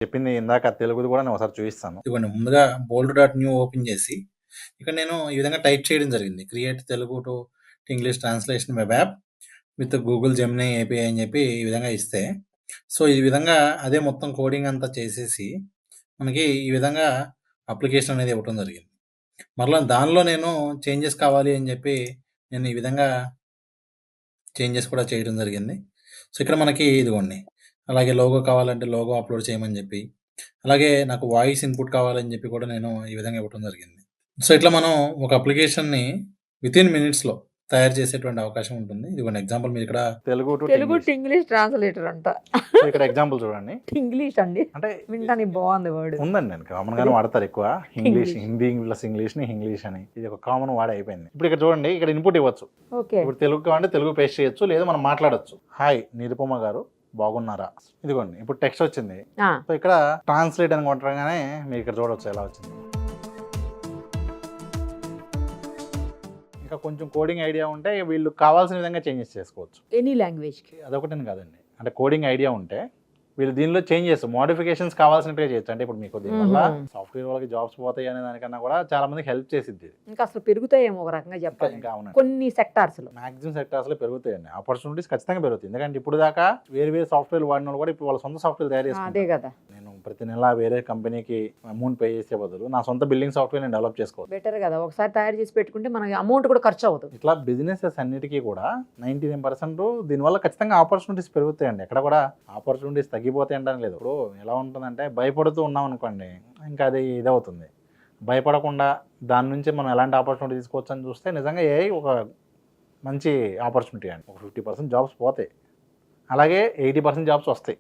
చెప్పింది ఇందాక తెలుగుది కూడా నేను ఒకసారి చూపిస్తాను. ఇదిగోండి ముందుగా bold.new ఓపెన్ చేసి ఇక్కడ నేను ఈ విధంగా టైప్ చేయడం జరిగింది. Create Telugu to English translation web app with Google Gemini API అని చెప్పి ఈ విధంగా ఇస్తే, సో ఈ విధంగా అదే మొత్తం కోడింగ్ అంతా చేసేసి మనకి ఈ విధంగా అప్లికేషన్ అనేది ఇవ్వటం జరిగింది. మరలా దానిలో నేను చేంజెస్ కావాలి అని చెప్పి నేను ఈ విధంగా చేంజెస్ కూడా చేయడం జరిగింది. సో ఇక్కడ మనకి ఇదిగోండి, అలాగే లోగో కావాలంటే లోగో అప్లోడ్ చేయమని చెప్పి, అలాగే నాకు వాయిస్ ఇన్పుట్ కావాలని చెప్పి కూడా నేను ఈ విధంగా ఇవ్వడం జరిగింది. సో ఇట్లా మనం ఒక అప్లికేషన్ని వితిన్ మినిట్స్లో తయారు చేసేటువంటి అవకాశం ఉంటుంది. ఇదిగోండి ఎగ్జాంపుల్ మీరు ఇక్కడ Telugu to Telugu to English translator అంట. సో ఇక్కడ ఎగ్జాంపుల్ చూడండి. ఇంగ్లీష్ అండి, అంటే వినడానికి బాగుంది వర్డ్. ఉందండి, నేను కామన్ గానే వాడతారు ఎక్కువ ఇంగ్లీష్, హిందీ ప్లస్ ఇంగ్లీష్ ని ఇంగ్లీష్ అని, ఇది ఒక కామన్ వాడ్ అయిపోయింది. ఇప్పుడు ఇక్కడ చూడండి, ఇక్కడ ఇన్పుట్ ఇవ్వచ్చు. ఓకే, ఇప్పుడు తెలుగు కావాలంటే తెలుగు పేస్ట్ చేయొచ్చు, లేదా మనం మాట్లాడొచ్చు. హాయ్ నిరుపమ గారు బాగున్నారా, ఇదిగోండి ఇప్పుడు టెక్స్ట్ వచ్చింది. సో ఇక్కడ ట్రాన్స్లేట్ అని కొట్టగానే మీరు ఇక్కడ చూడవచ్చు ఎలా వచ్చింది. ఇంకా కొంచెం కోడింగ్ ఐడియా ఉంటే వీళ్ళు కావాల్సిన విధంగా చేంజెస్ చేసుకోవచ్చు. ఎనీ లాంగ్వేజ్ కి అదొకటని కాదండి, అంటే కోడింగ్ ఐడియా ఉంటే వీళ్ళు దీనిలో చేంజెస్ మోడిఫికేషన్స్ కావాల్సినట్టుగా చేయొచ్చు. అంటే ఇప్పుడు మీకు దీనివల్ల సాఫ్ట్వేర్ వాళ్ళకి జాబ్స్ పోతాయి అనే దానికన్నా కూడా చాలా మందికి హెల్ప్ చేసిద్ది. ఇంకా అసలు పెరుగుతాయేమో ఒక రకంగా చెప్పాలి. ఇంకా అవునండి, కొన్ని సెక్టార్స్ లో మాక్సిమం సెక్టార్స్ లో పెరుగుతాయండి, ఆపర్చునిటీస్ ఖచ్చితంగా పెరుగుతాయి. ఎందుకంటే ఇప్పుడు దాకా వేరే సాఫ్ట్వేర్ వాడిన వాళ్ళు కూడా ఇప్పుడు వాళ్ళ సొంత సాఫ్ట్వేర్ తయారు అదే చేసుకుంటారు. కదా, నేను ప్రతి నెల వేరే కంపెనీకి అమౌంట్ పే చేసే బదులు నా సొంత బిల్డింగ్ సాఫ్ట్వేర్ నేను డెవలప్ చేసుకోవచ్చు. బెటర్ కదా. ఒకసారి తయారు చేసి పెట్టుకుంటే మనకి అమౌంట్ కూడా ఖర్చు అవుతుంది. ఇట్లా బిజినెసెస్ అన్నిటికీ కూడా 99% దీనివల్ల ఖచ్చితంగా ఆపర్చునిటీస్ పెరుగుతాయండి. ఎక్కడ కూడా ఆపర్చునిటీస్ తగ్గిపోతాయి అంటే లేదు. ఇప్పుడు ఎలా ఉంటుందంటే భయపడుతూ ఉన్నాం అనుకోండి, ఇంకా అది ఇదవుతుంది. భయపడకుండా దాని నుంచి మనం ఎలాంటి ఆపర్చునిటీ తీసుకోవచ్చు అని చూస్తే నిజంగా ఏ ఒక మంచి ఆపర్చునిటీ అండి. ఒక 50% జాబ్స్ పోతాయి, అలాగే 80% జాబ్స్ వస్తాయి.